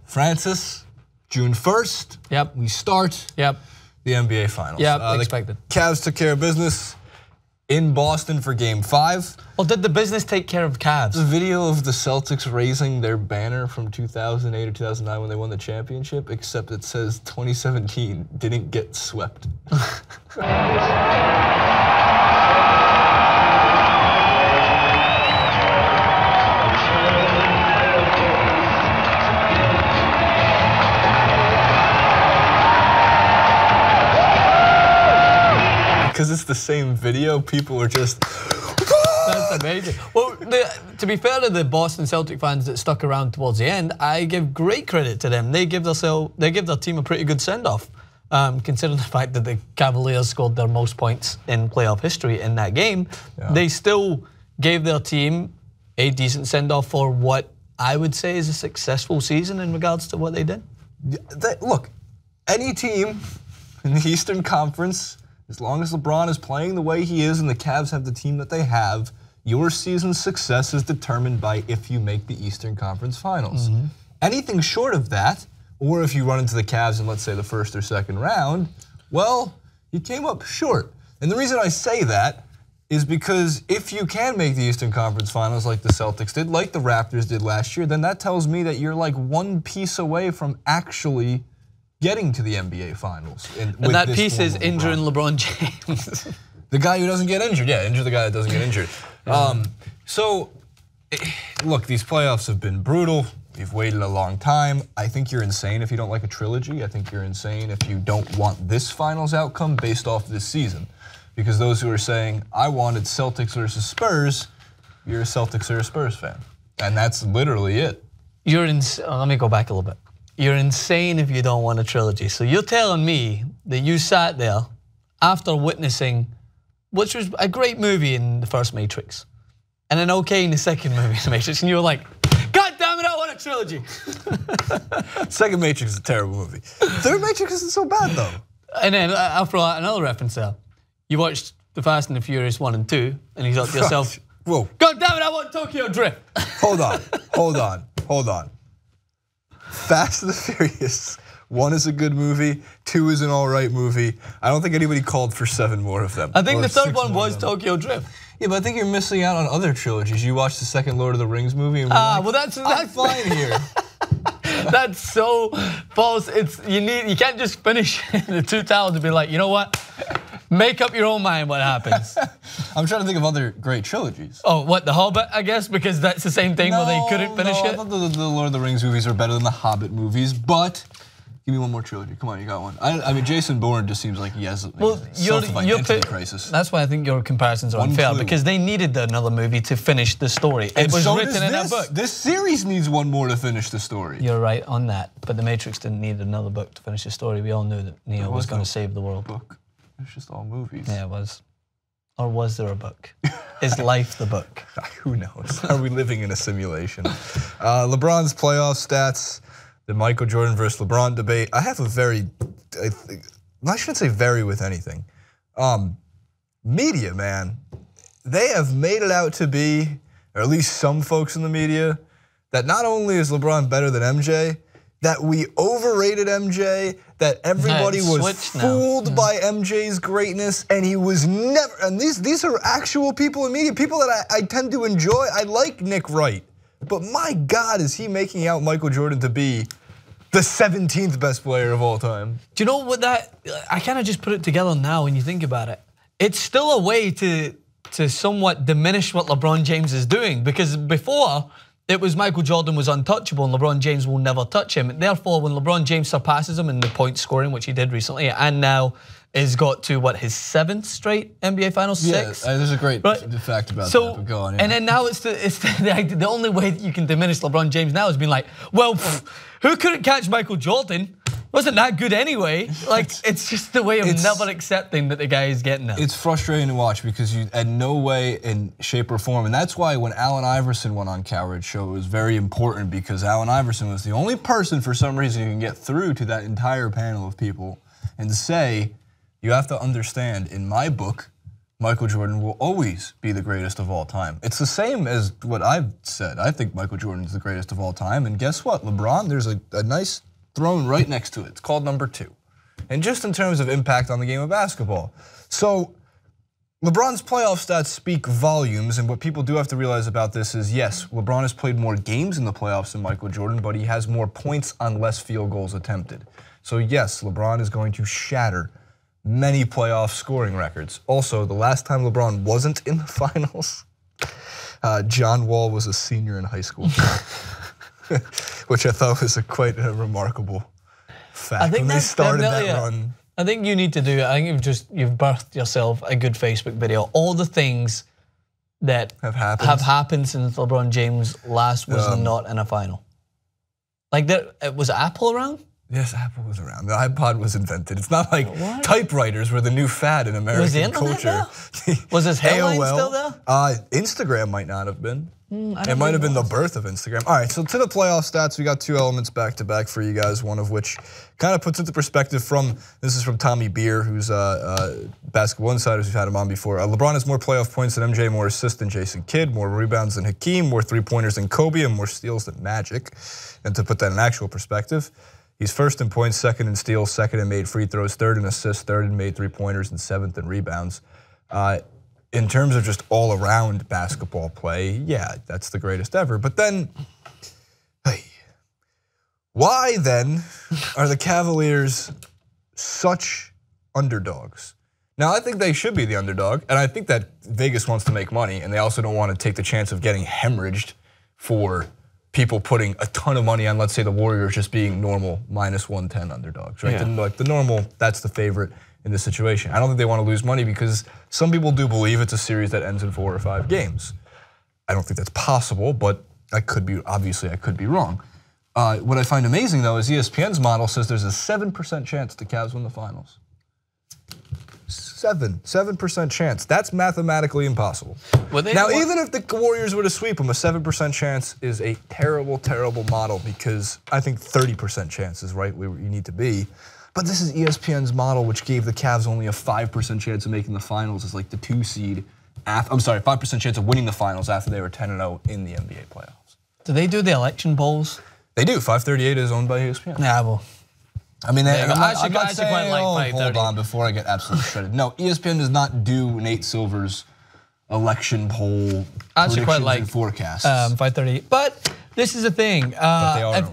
Francis, June 1st. Yep. We start. Yep. The NBA Finals. Yep. Expected. The Cavs took care of business in Boston for Game 5. Well, did the business take care of Cavs? The video of the Celtics raising their banner from 2008 or 2009 when they won the championship, except it says 2017 didn't get swept. Because it's the same video, people are just... That's amazing. Well, to be fair to the Boston Celtic fans that stuck around towards the end, I give great credit to them. They give their team a pretty good send-off, considering the fact that the Cavaliers scored their most points in playoff history in that game. Yeah. They still gave their team a decent send-off for what I would say is a successful season in regards to what they did. Look, any team in the Eastern Conference, as long as LeBron is playing the way he is and the Cavs have the team that they have, your season's success is determined by if you make the Eastern Conference Finals. Anything short of that, or if you run into the Cavs in, let's say, the first or second round, well, you came up short. And the reason I say that is because if you can make the Eastern Conference Finals like the Celtics did, like the Raptors did last year, then that tells me that you're like one piece away from actually getting to the NBA Finals. And that piece is injuring LeBron James. The guy who doesn't get injured, yeah, injure the guy that doesn't get injured. So, look, these playoffs have been brutal. We've waited a long time. I think you're insane if you don't like a trilogy. I think you're insane if you don't want this finals outcome based off this season. Because those who are saying, I wanted Celtics versus Spurs, you're a Celtics or a Spurs fan. And that's literally it. Let me go back a little bit. You're insane if you don't want a trilogy. So you're telling me that you sat there after witnessing, which was a great movie in the first Matrix, and an okay in the second movie in the Matrix, and you were like, God damn it, I want a trilogy. Second Matrix is a terrible movie. Third Matrix isn't so bad though. And then I'll throw out another reference there. You watched The Fast and the Furious 1 and 2, and you thought to yourself, whoa, God damn it, I want Tokyo Drift. Hold on. Fast and the Furious, 1 is a good movie, 2 is an all right movie. I don't think anybody called for 7 more of them. I think the third one was Tokyo Drift. Yeah, but I think you're missing out on other trilogies. You watched the second Lord of the Rings movie and well, that's fine here. That's so false. You can't just finish the Two Towers and be like, you know what? Make up your own mind what happens. I'm trying to think of other great trilogies. Oh, what, The Hobbit, I guess? Because that's the same thing where they couldn't finish it? I thought the Lord of the Rings movies are better than the Hobbit movies, but give me one more trilogy. Come on, you got one. I mean, Jason Bourne just seems like he has a self-identity crisis. That's why I think your comparisons are unfair, because they needed another movie to finish the story. It was written in a book. This series needs one more to finish the story. You're right on that, but The Matrix didn't need another book to finish the story. We all knew that Neo was going to save the world. Book. It's just all movies. Yeah, it was. Or was there a book? Is life the book? Who knows? Are we living in a simulation? LeBron's playoff stats, the Michael Jordan versus LeBron debate. I have a I shouldn't say very with anything. Media, man, they have made it out to be, or at least some folks in the media, that not only is LeBron better than MJ, that we overrated MJ, that everybody was fooled by MJ's greatness, and he was never, and these are actual people in media, people that I tend to enjoy. I like Nick Wright, but my God, is he making out Michael Jordan to be the 17th best player of all time? Do you know what I kind of just put it together now when you think about it. It's still a way to somewhat diminish what LeBron James is doing, because before, it was Michael Jordan was untouchable and LeBron James will never touch him. Therefore, when LeBron James surpasses him in the point scoring, which he did recently, and now has got to, what, his 7th straight NBA Finals? 6? Yeah, there's a great fact about that, but go on. Yeah. And then now it's the only way that you can diminish LeBron James now is being like, well, who couldn't catch Michael Jordan? Wasn't that good anyway? Like, it's just the way of never accepting that the guy is getting it. It's frustrating to watch because you, in no way, in shape or form, and that's why when Allen Iverson went on Coward's show, it was very important, because Allen Iverson was the only person, for some reason, who can get through to that entire panel of people and say, you have to understand, in my book, Michael Jordan will always be the greatest of all time. It's the same as what I've said. I think Michael Jordan is the greatest of all time. And guess what? LeBron, there's a nice throne right next to it. It's called number 2. And just in terms of impact on the game of basketball. So LeBron's playoff stats speak volumes, and what people do have to realize about this is, yes, LeBron has played more games in the playoffs than Michael Jordan, but he has more points on less field goals attempted. So yes, LeBron is going to shatter many playoff scoring records. Also, the last time LeBron wasn't in the finals, John Wall was a senior in high school, which I thought was quite a remarkable fact. I think when they started that run. I think you need to do it. I think you've birthed yourself a good Facebook video. All the things that have happened since LeBron James last was not in a final. Like was Apple around? Yes, Apple was around. The iPod was invented. It's not like typewriters were the new fad in American culture. Was his hairline still there? Instagram might not have been. It might have been the birth of Instagram. All right, so to the playoff stats, we got 2 elements back to back for you guys, one of which kind of puts into perspective this is from Tommy Beer, who's Basketball Insiders, we've had him on before. LeBron has more playoff points than MJ, more assists than Jason Kidd, more rebounds than Hakeem, more 3-pointers than Kobe, and more steals than Magic. And to put that in actual perspective, he's first in points, second in steals, second in made free throws, third in assists, third in made 3-pointers, and 7th in rebounds. In terms of just all-around basketball play, yeah, that's the greatest ever. But then, hey, why then are the Cavaliers such underdogs? Now, I think they should be the underdog, and I think that Vegas wants to make money, and they also don't want to take the chance of getting hemorrhaged for people putting a ton of money on, let's say, the Warriors just being normal -110 underdogs, right? Yeah. Like the normal, that's the favorite in this situation. I don't think they want to lose money because some people do believe it's a series that ends in 4 or 5 games. I don't think that's possible, but obviously I could be wrong. What I find amazing though is ESPN's model says there's a 7% chance the Cavs win the finals. 7% chance. That's mathematically impossible. Now, even if the Warriors were to sweep them, a 7% chance is a terrible, terrible model because I think 30% chance is right where you need to be. But this is ESPN's model, which gave the Cavs only a 5% chance of making the finals as like the 2 seed. I'm sorry, 5% chance of winning the finals after they were 10-0 in the NBA playoffs. Do they do the election polls? They do. 538 is owned by ESPN. Yeah, well. I mean, I'm not saying, quite like hold on before I get absolutely shredded. No, ESPN does not do Nate Silver's election poll predictions and forecasts. 538. But this is the thing.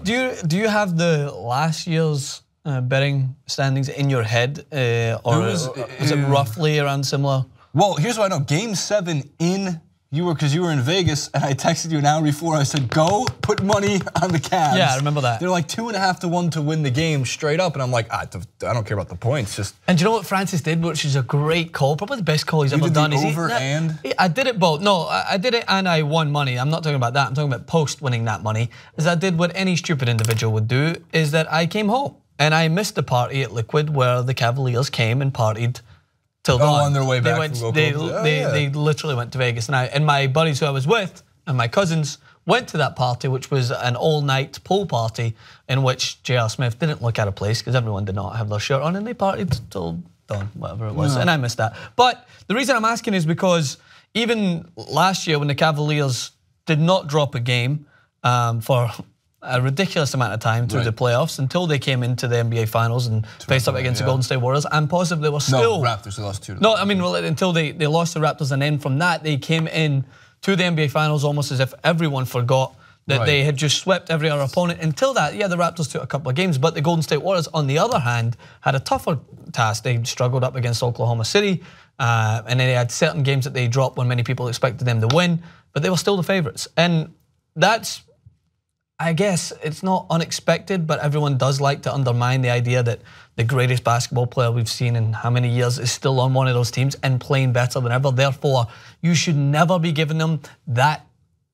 Do you have the last year's betting standings in your head, or is it roughly around similar? Well, here's what I know. Game 7 because you were in Vegas, and I texted you an hour before. I said, go put money on the Cavs. Yeah, I remember that. They're like 2.5 to 1 to win the game straight up, and I'm like, I don't care about the points. And do you know what Francis did, which is a great call, probably the best call he's ever done. I did it both. No, I did it and I won money. I'm not talking about that. I'm talking about post winning that money. Is I did what any stupid individual would do, is that I came home and I missed the party at Liquid where the Cavaliers came and partied till dawn. On their way back. They literally went to Vegas, and my buddies who I was with and my cousins went to that party, which was an all-night pool party in which J.R. Smith didn't look out of place because everyone did not have their shirt on, and they partied till dawn, whatever it was, and I missed that. But the reason I'm asking is because even last year when the Cavaliers did not drop a game for a ridiculous amount of time through the playoffs until they came into the NBA Finals and faced up against the Golden State Warriors. I'm positive they were still... No, Raptors, they lost 2. No, I mean, well, until they lost the Raptors, and then from that, they came in to the NBA Finals almost as if everyone forgot that they had just swept every other opponent. Until that, yeah, the Raptors took a couple of games, but the Golden State Warriors, on the other hand, had a tougher task. They struggled up against Oklahoma City, and then they had certain games that they dropped when many people expected them to win, but they were still the favorites. And that's... I guess it's not unexpected, but everyone does like to undermine the idea that the greatest basketball player we've seen in how many years is still on one of those teams and playing better than ever. Therefore, you should never be giving them that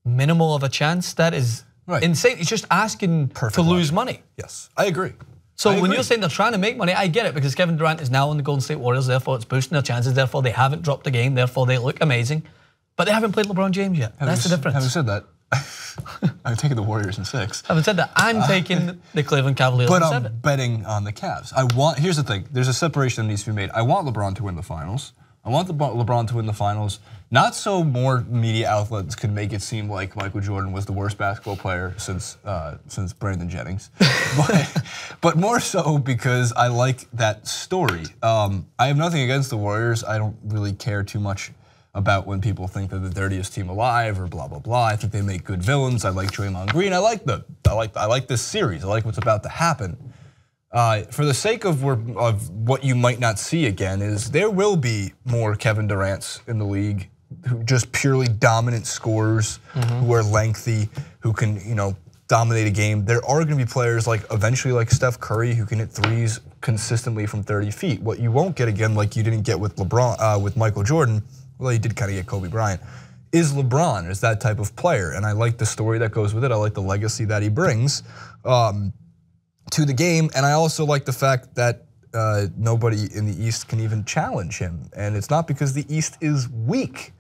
minimal of a chance. That is insane. It's just asking to lose money. Yes, I agree. So when you're saying they're trying to make money, I get it, because Kevin Durant is now on the Golden State Warriors, therefore it's boosting their chances, therefore they haven't dropped a game, therefore they look amazing. But they haven't played LeBron James yet. That's the difference. Having said that, I'm taking the Warriors in 6. Having said that, I'm taking the Cleveland Cavaliers in 7. Betting on the Cavs. Here's the thing. There's a separation that needs to be made. I want LeBron to win the finals. I want LeBron to win the finals. Not so more media outlets could make it seem like Michael Jordan was the worst basketball player since Brandon Jennings, but more so because I like that story. I have nothing against the Warriors. I don't really care too much about when people think they're the dirtiest team alive or blah blah blah. I think they make good villains. I like Draymond Green. I like this series. I like what's about to happen. For the sake of what you might not see again, is there will be more Kevin Durant's in the league, who just purely dominant scorers, who are lengthy, who can dominate a game. There are going to be players eventually like Steph Curry who can hit threes consistently from 30 feet. What you won't get again, like you didn't get with LeBron, with Michael Jordan, well, you did kind of get Kobe Bryant, is LeBron is that type of player, and I like the story that goes with it. I like the legacy that he brings to the game, and I also like the fact that nobody in the East can even challenge him, and it's not because the East is weak.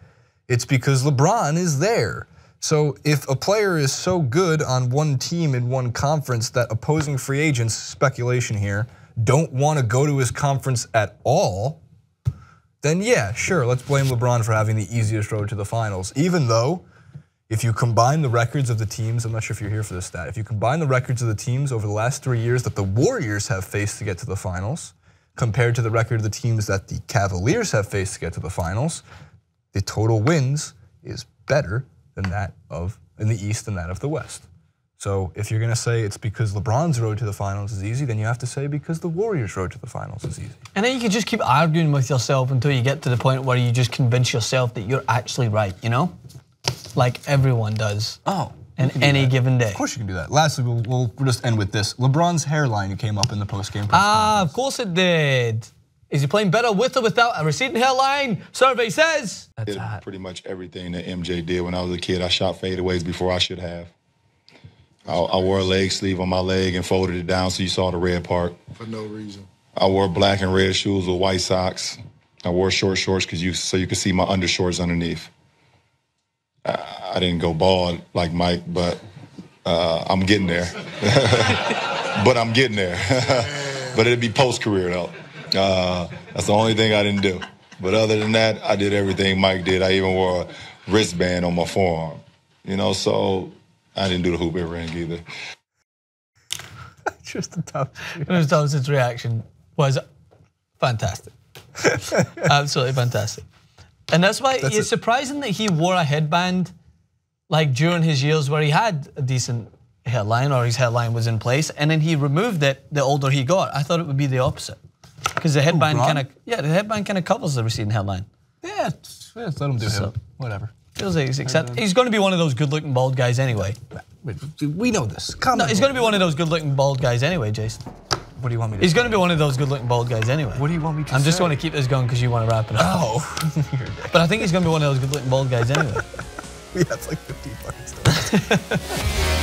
It's because LeBron is there. So if a player is so good on one team in one conference that opposing free agents, speculation here, don't want to go to his conference at all, then yeah, sure, let's blame LeBron for having the easiest road to the finals. Even though, if you combine the records of the teams, I'm not sure if you're here for this stat, if you combine the records of the teams over the last 3 years that the Warriors have faced to get to the finals, compared to the record of the teams that the Cavaliers have faced to get to the finals, the total wins is better than that in the East than that of the West. So if you're gonna say it's because LeBron's road to the finals is easy, then you have to say because the Warriors' road to the finals is easy. And then you can just keep arguing with yourself until you get to the point where you just convince yourself that you're actually right, like everyone does. Oh. In any given day. Of course you can do that. Lastly, we'll just end with this. LeBron's hairline came up in the post-game press conference. Of course it did. Is he playing better with or without a receding hairline? Survey says. Did pretty much everything that MJ did when I was a kid. I shot fadeaways before I should have. I wore a leg sleeve on my leg and folded it down so you saw the red part. For no reason. I wore black and red shoes with white socks. I wore short shorts so you could see my undershorts underneath. I didn't go bald like Mike, but I'm getting there. But I'm getting there. But it'd be post-career, though. That's the only thing I didn't do. But other than that, I did everything Mike did. I even wore a wristband on my forearm. So I didn't do the hoop ring either. Just the top. Thompson's reaction was fantastic. Absolutely fantastic. And that's why it's surprising that he wore a headband during his years where he had a decent hairline or his hairline was in place, and then he removed it the older he got. I thought it would be the opposite. Because the headband kind of covers the receding hairline. Yeah, let him do him. Whatever. Feels like he's going to be one of those good-looking bald guys anyway. We know this. He's going to be one of those good-looking bald guys anyway, Jason. What do you want me to He's say? going to be one of those good-looking bald guys anyway. What do you want me to say? I'm just going to keep this going because you want to wrap it up. Oh. But I think he's going to be one of those good-looking bald guys anyway. We have 50 fucking stories.